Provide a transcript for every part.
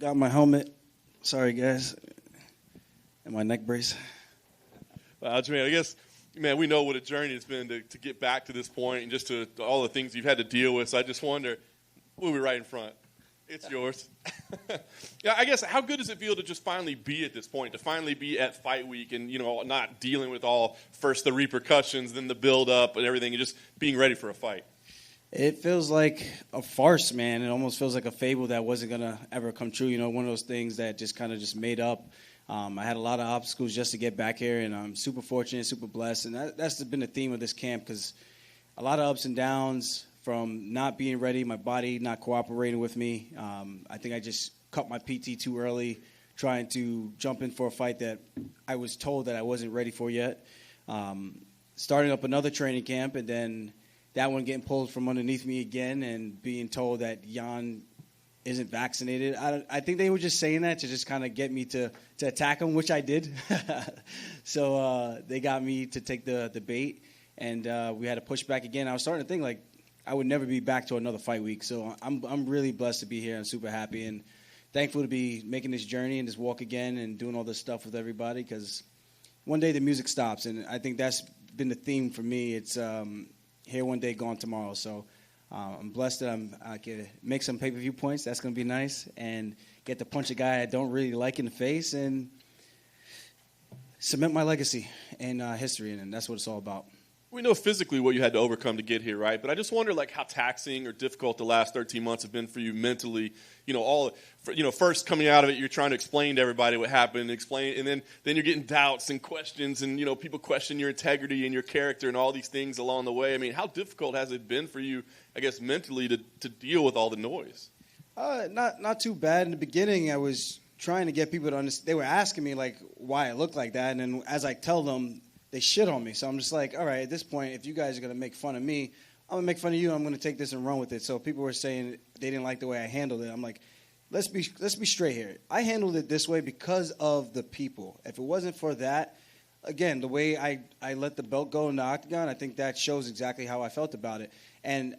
Got my helmet. Sorry, guys. And my neck brace. Well, Aljamain, I guess, man, we know what a journey it's been to get back to this point and just to all the things you've had to deal with. So I just wonder, we'll be right in front. It's yours. Yeah, I guess, how good does it feel to just finally be at this point, to finally be at fight week and, not dealing with all first the repercussions, then the build-up and everything, and just being ready for a fight? It feels like a farce, man. It almost feels like a fable that wasn't going to ever come true. One of those things that just kind of just made up. I had a lot of obstacles just to get back here, and I'm super fortunate, super blessed. And that's been the theme of this camp, because a lot of ups and downs from not being ready, my body not cooperating with me. I think I just cut my PT too early, trying to jump in for a fight that I was told that I wasn't ready for yet. Starting up another training camp, and then that one getting pulled from underneath me again and being told that Jan isn't vaccinated. I think they were just saying that to just kind of get me to attack him, which I did. So they got me to take the bait, and we had to push back again. I was starting to think, like, I would never be back to another fight week. So I'm really blessed to be here. I'm super happy and thankful to be making this journey and this walk again and doing all this stuff with everybody, because one day the music stops, and I think that's been the theme for me. It's here one day, gone tomorrow. So I'm blessed that I can make some pay-per-view points. That's going to be nice. And get to punch a guy I don't really like in the face and cement my legacy and history, and that's what it's all about. We know physically what you had to overcome to get here, right? But I just wonder, like, how taxing or difficult the last 13 months have been for you mentally. First coming out of it, you're trying to explain to everybody what happened, and then you're getting doubts and questions, and people question your integrity and your character and all these things along the way. I mean, how difficult has it been for you, I guess, mentally to deal with all the noise? Not too bad. In the beginning, I was trying to get people to understand. They were asking me, like, why I looked like that, and then as I tell them, they shit on me. So I'm just like, all right, at this point, if you guys are going to make fun of me, I'm going to make fun of you. I'm going to take this and run with it. So people were saying they didn't like the way I handled it. I'm like, let's be straight here. I handled it this way because of the people. If it wasn't for that, again, the way I let the belt go in the octagon, I think that shows exactly how I felt about it. And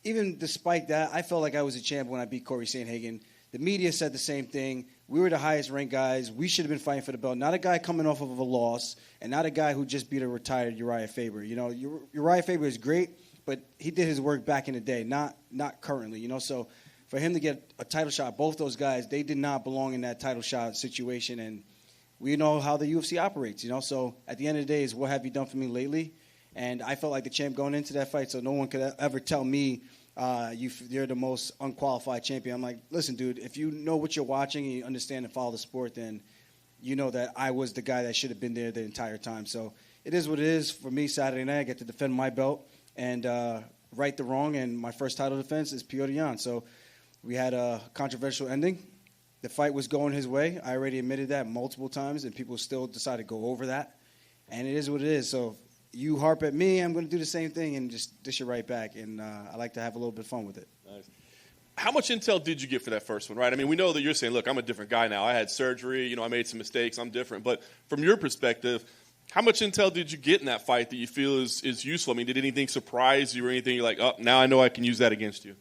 even despite that, I felt like I was a champ when I beat Corey Sandhagen. The media said the same thing. We were the highest ranked guys. We should have been fighting for the belt. Not a guy coming off of a loss, and not a guy who just beat a retired Uriah Faber. Uriah Faber is great, but he did his work back in the day, not currently. So for him to get a title shot, both those guys, they did not belong in that title shot situation, and we know how the UFC operates. So at the end of the day, is what have you done for me lately? And I felt like the champ going into that fight, so no one could ever tell me you're the most unqualified champion. I'm like, listen, dude, if you know what you're watching and you understand and follow the sport, then you know that I was the guy that should have been there the entire time. So it is what it is. For me, Saturday night, I get to defend my belt and right the wrong, and my first title defense is Petr Yan. So we had a controversial ending. The fight was going his way. I already admitted that multiple times, and people still decided to go over that. And it is what it is. So you harp at me, I'm going to do the same thing and just dish it right back. And I like to have a little bit of fun with it. Nice. How much intel did you get for that first one, right? I mean, we know that you're saying, look, I'm a different guy now. I had surgery. I made some mistakes. I'm different. But from your perspective, how much intel did you get in that fight that you feel is useful? I mean, did anything surprise you or anything you're like, oh, now I know I can use that against you?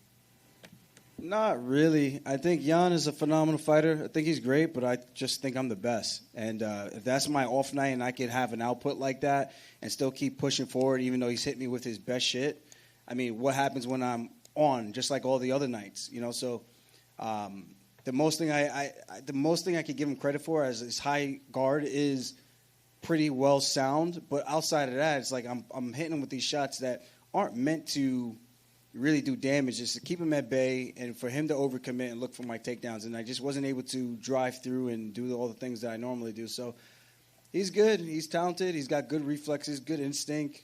Not really. I think Jan is a phenomenal fighter. I think he's great, but I just think I'm the best. And if that's my off night and I can have an output like that and still keep pushing forward even though he's hit me with his best shit, I mean, what happens when I'm on, just like all the other nights? So the most thing I could give him credit for as his high guard is pretty well sound. But outside of that, it's like I'm hitting him with these shots that aren't meant to really do damage, just to keep him at bay and for him to overcommit and look for my takedowns. And I just wasn't able to drive through and do all the things that I normally do. So he's good. He's talented. He's got good reflexes, good instinct.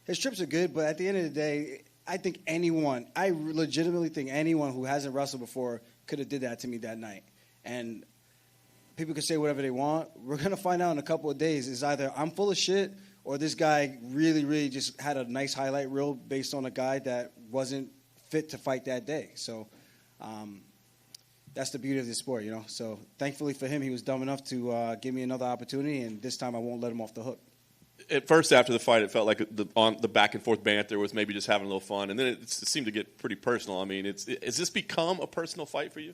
His trips are good, but at the end of the day, I legitimately think anyone who hasn't wrestled before could have did that to me that night. And people can say whatever they want. We're going to find out in a couple of days. It's either I'm full of shit or this guy really, really just had a nice highlight reel based on a guy that wasn't fit to fight that day. So that's the beauty of this sport, So thankfully for him, he was dumb enough to give me another opportunity, and this time I won't let him off the hook. At first, after the fight, it felt like the back-and-forth banter was maybe just having a little fun, and then it seemed to get pretty personal. I mean, has this become a personal fight for you?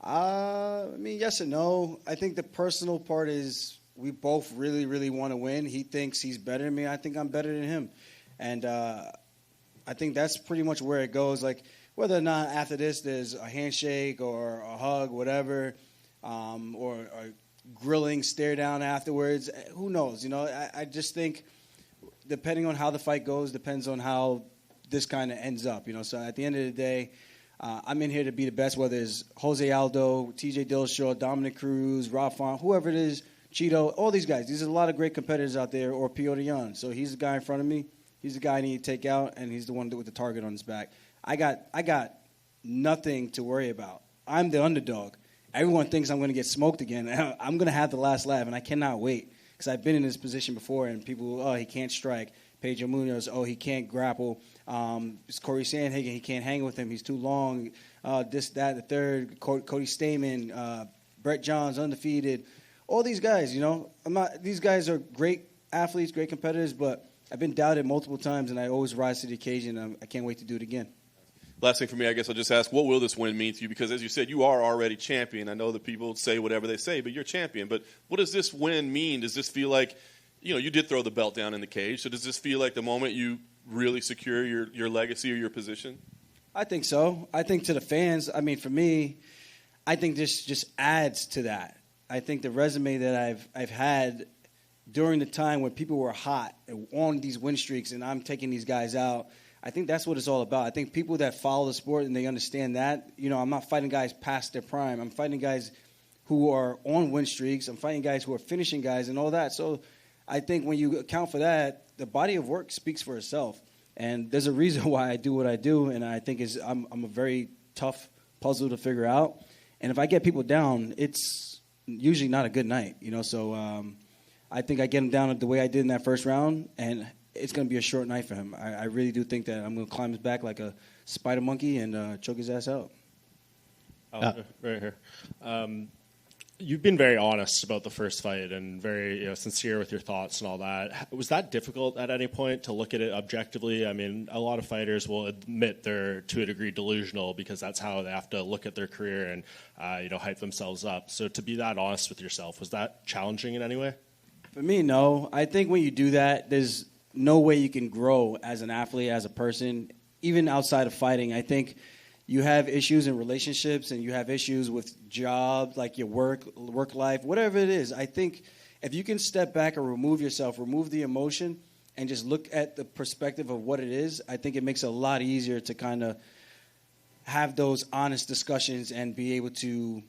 I mean, yes and no. I think the personal part is we both really, really want to win. He thinks he's better than me. I think I'm better than him. And I think that's pretty much where it goes. Like, whether or not after this there's a handshake or a hug, whatever, or a grilling stare down afterwards, who knows? You know, I just think depending on how the fight goes, depends on how this kind of ends up. You know, so at the end of the day, I'm in here to be the best, whether it's Jose Aldo, TJ Dillashaw, Dominic Cruz, Rob Font, whoever it is, Cheeto, all these guys. These are a lot of great competitors out there, or Piotr Jan. So he's the guy in front of me. He's the guy I need to take out, and he's the one with the target on his back. I got nothing to worry about. I'm the underdog. Everyone thinks I'm going to get smoked again. I'm going to have the last laugh, and I cannot wait because I've been in this position before, and people, oh, he can't strike. Pedro Munoz, oh, he can't grapple. It's Corey Sandhagen, he can't hang with him. He's too long. This, that, the third. Cody Stamen, Brett Johns, undefeated. All these guys, you know. These guys are great athletes, great competitors, but I've been doubted multiple times, and I always rise to the occasion. I can't wait to do it again. Last thing for me, I guess I'll just ask, what will this win mean to you? Because as you said, you are already champion. I know that people say whatever they say, but you're champion. But what does this win mean? Does this feel like, you know, you did throw the belt down in the cage, so does this feel like the moment you really secure your legacy or your position? I think so. I think to the fans, I mean, for me, I think this just adds to that. I think the resume that I've had during the time when people were hot and on these win streaks and I'm taking these guys out, I think that's what it's all about. I think people that follow the sport and they understand that, you know, I'm not fighting guys past their prime. I'm fighting guys who are on win streaks. I'm fighting guys who are finishing guys and all that. So I think when you account for that, the body of work speaks for itself. And there's a reason why I do what I do, and I think I'm a very tough puzzle to figure out. And if I get people down, it's usually not a good night, you know. So I think I get him down the way I did in that first round, and it's going to be a short night for him. I really do think that I'm going to climb his back like a spider monkey and choke his ass out. Right here. You've been very honest about the first fight and very sincere with your thoughts and all that. Was that difficult at any point to look at it objectively? I mean, a lot of fighters will admit they're to a degree delusional because that's how they have to look at their career and hype themselves up. So to be that honest with yourself, was that challenging in any way? For me, no. I think when you do that, there's no way you can grow as an athlete, as a person, even outside of fighting. I think you have issues in relationships and you have issues with jobs, like your work life, whatever it is. I think if you can step back and remove yourself, remove the emotion, and just look at the perspective of what it is, I think it makes it a lot easier to kind of have those honest discussions and be able to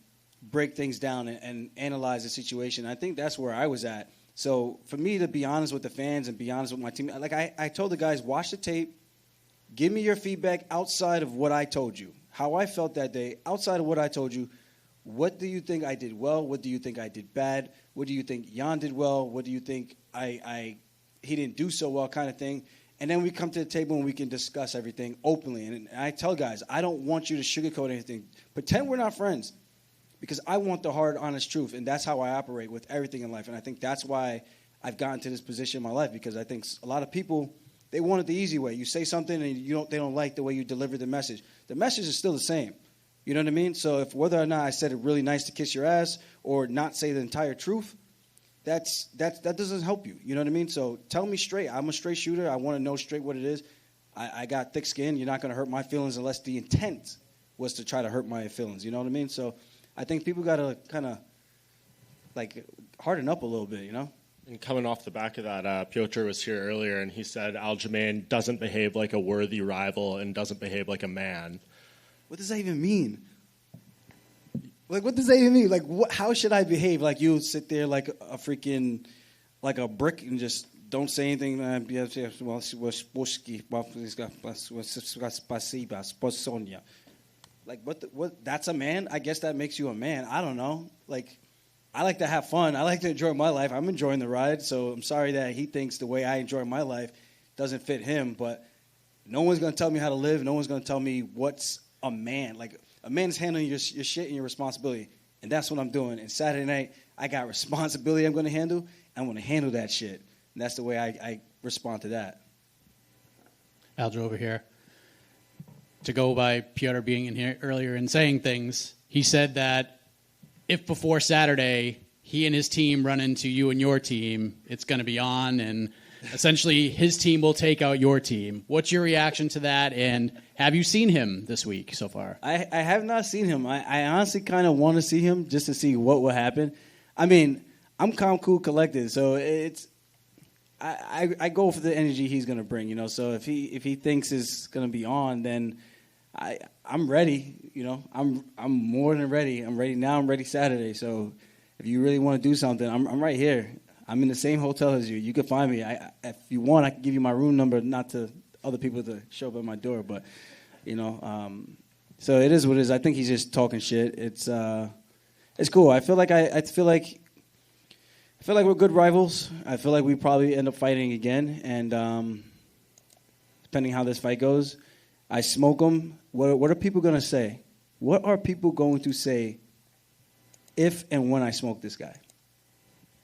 break things down and analyze the situation. I think that's where I was at. So for me to be honest with the fans and be honest with my team, like I told the guys, watch the tape. Give me your feedback outside of what I told you, how I felt that day, outside of what I told you. What do you think I did well? What do you think I did bad? What do you think Jan did well? What do you think he didn't do so well, kind of thing? And then we come to the table and we can discuss everything openly. And I tell guys, I don't want you to sugarcoat anything. Pretend we're not friends because I want the hard, honest truth. And that's how I operate with everything in life. And I think that's why I've gotten to this position in my life, because I think a lot of people, they want it the easy way. You say something and they don't like the way you deliver the message. The message is still the same. You know what I mean? So if whether or not I said it really nice to kiss your ass or not say the entire truth, that doesn't help you. You know what I mean? So tell me straight. I'm a straight shooter. I want to know straight what it is. I got thick skin. You're not going to hurt my feelings unless the intent was to try to hurt my feelings. You know what I mean? So I think people got to kind of like harden up a little bit, you know? And coming off the back of that, Piotr was here earlier, and he said Aljamain doesn't behave like a worthy rival and doesn't behave like a man. What does that even mean? Like, what does that even mean? Like, how should I behave? Like, you sit there like a freaking, like a brick and just don't say anything? Like, what? That's a man? I guess that makes you a man. I don't know. Like, I like to have fun. I like to enjoy my life. I'm enjoying the ride, so I'm sorry that he thinks the way I enjoy my life doesn't fit him. But no one's going to tell me how to live. No one's going to tell me what's a man. Like, a man's handling your shit and your responsibility, and that's what I'm doing. And Saturday night, I got responsibility I'm going to handle. I'm going to handle that shit, and that's the way I respond to that. Aljo over here. To go by Piotr being in here earlier and saying things, he said that if before Saturday he and his team run into you and your team, it's going to be on, and essentially his team will take out your team. What's your reaction to that, and have you seen him this week so far? I have not seen him. I honestly kind of want to see him just to see what will happen. I mean, I'm calm, cool, collected, so it's I go for the energy he's going to bring, you know. So if he thinks it's going to be on, then I'm ready, you know. I'm more than ready. I'm ready now. I'm ready Saturday. So if you really want to do something, I'm right here. I'm in the same hotel as you. You can find me. If you want, I can give you my room number, not to other people to show up at my door, but you know. So it is what it is. I think he's just talking shit. It's cool. I feel like we're good rivals. I feel like we probably end up fighting again, and depending how this fight goes, I smoke him. What are people going to say? What are people going to say if and when I smoke this guy?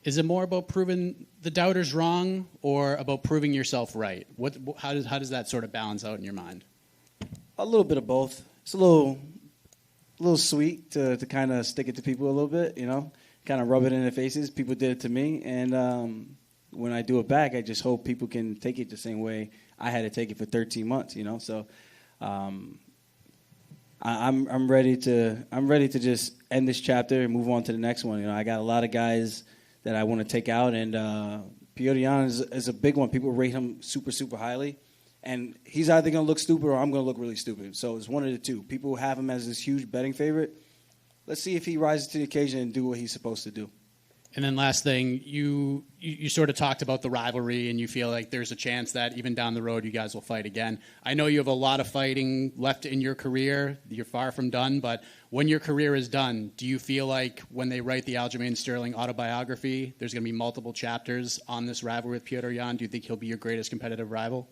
Is it more about proving the doubters wrong or about proving yourself right? How does that sort of balance out in your mind? A little bit of both. It's a little sweet to kind of stick it to people a little bit, you know, kind of rub it in their faces. People did it to me, and when I do it back, I just hope people can take it the same way I had to take it for 13 months, you know. So I'm ready to just end this chapter and move on to the next one. You know, I got a lot of guys that I want to take out, and Jan is a big one. People rate him super, super highly, and he's either going to look stupid or I'm going to look really stupid. So it's one of the two. People have him as this huge betting favorite. Let's see if he rises to the occasion and do what he's supposed to do. And then last thing, you sort of talked about the rivalry, and you feel like there's a chance that even down the road you guys will fight again. I know you have a lot of fighting left in your career. You're far from done, but when your career is done, do you feel like when they write the Aljamain Sterling autobiography, there's going to be multiple chapters on this rivalry with Petr Yan? Do you think he'll be your greatest competitive rival?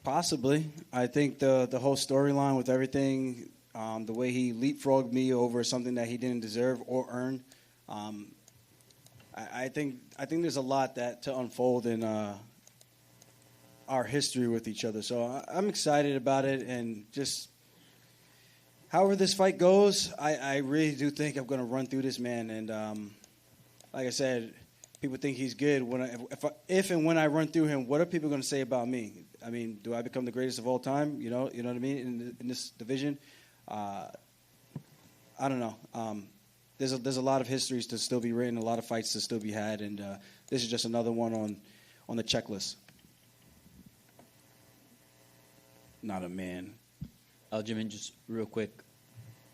Possibly. I think the whole storyline with everything, the way he leapfrogged me over something that he didn't deserve or earn, I think there's a lot to unfold in our history with each other. So I'm excited about it, and just however this fight goes, I really do think I'm going to run through this man. And like I said, people think he's good. If and when I run through him, what are people going to say about me? I mean, do I become the greatest of all time? You know what I mean? In this division, I don't know. There's a lot of histories to still be written, a lot of fights to still be had, and this is just another one on the checklist. Not a man. Aljamain, just real quick,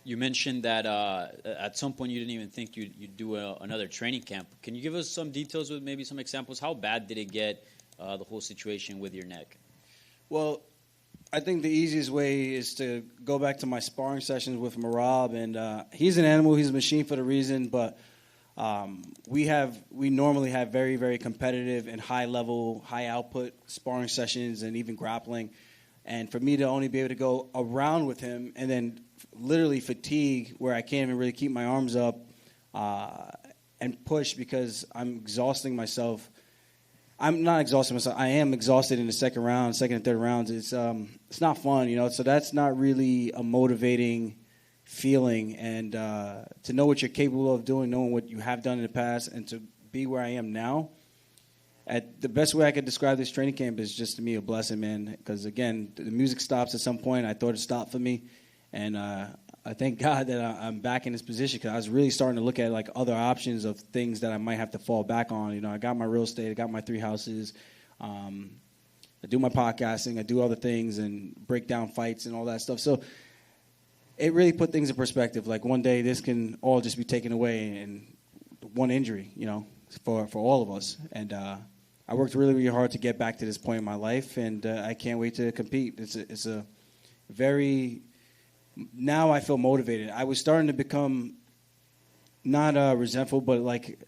you mentioned that at some point you didn't even think you'd do another training camp. Can you give us some details with maybe some examples? How bad did it get, the whole situation with your neck? Well, I think the easiest way is to go back to my sparring sessions with Marab, and he's an animal. He's a machine for the reason, but we normally have very, very competitive and high-level, high-output sparring sessions and even grappling. And for me to only be able to go around with him and then literally fatigue where I can't even really keep my arms up and push because I'm exhausting myself. I'm not exhausting myself. I am exhausted in the second and third rounds. It's not fun, you know. So that's not really a motivating feeling. And to know what you're capable of doing, knowing what you have done in the past, and to be where I am now, the best way I could describe this training camp is just to me a blessing, man. Because again, the music stops at some point. I thought it stopped for me, and I thank God that I'm back in this position, because I was really starting to look at like other options of things that I might have to fall back on. You know, I got my real estate, I got my 3 houses, I do my podcasting, I do other things and break down fights and all that stuff. So it really put things in perspective. Like one day this can all just be taken away in one injury, you know, for all of us. And I worked really, really hard to get back to this point in my life, and I can't wait to compete. It's a very... Now I feel motivated. I was starting to become not resentful, but like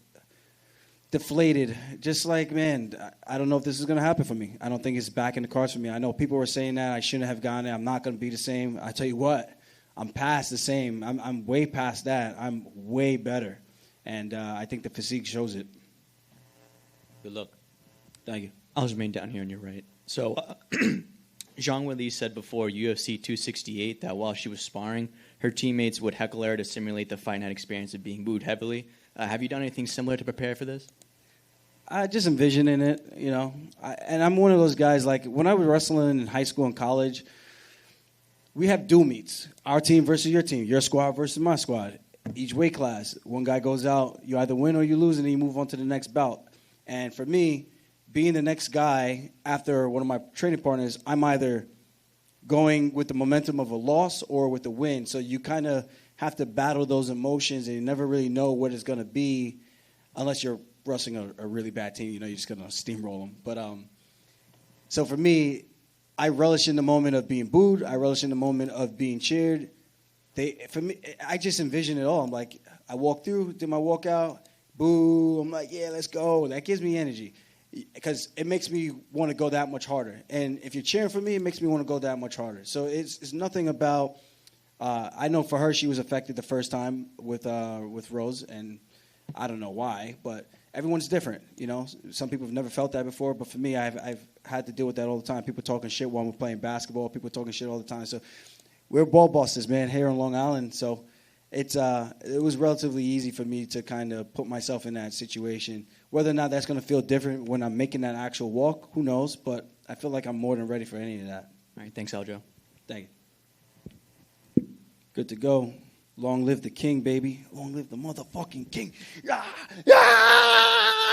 deflated. Just like, man, I don't know if this is going to happen for me. I don't think it's back in the cards for me. I know people were saying that I shouldn't have gone there. I'm not going to be the same. I tell you what, I'm past the same. I'm way past that. I'm way better. And I think the physique shows it. Good luck. Thank you. Aljamain down here on your right. So Zhang Weili said before UFC 268 that while she was sparring, her teammates would heckle her to simulate the fight night experience of being booed heavily. Have you done anything similar to prepare for this? I just envisioning it, and I'm one of those guys, like, when I was wrestling in high school and college, we have dual meets. Our team versus your squad versus my squad. Each weight class, one guy goes out, you either win or you lose, and then you move on to the next bout. And for me, being the next guy after one of my training partners, I'm either going with the momentum of a loss or with the win. So you kind of have to battle those emotions, and you never really know what it's going to be unless you're wrestling a really bad team. You're just going to steamroll them. But so for me, I relish in the moment of being booed. I relish in the moment of being cheered. For me, I just envision it all. I'm like, I walk through, did my walkout, boo. I'm like, yeah, let's go. That gives me energy because it makes me want to go that much harder. And if you're cheering for me, it makes me want to go that much harder. So it's nothing about. I know for her, she was affected the first time with Rose, and I don't know why, but everyone's different. Some people have never felt that before, but for me, I've had to deal with that all the time. People talking shit while we're playing basketball. People talking shit all the time. So we're ball busters, man, here in Long Island. So it was relatively easy for me to kind of put myself in that situation. Whether or not that's going to feel different when I'm making that actual walk, who knows? But I feel like I'm more than ready for any of that. All right, thanks, Aljo. Thank you. Good to go. Long live the king, baby. Long live the motherfucking king. Yeah! Yeah!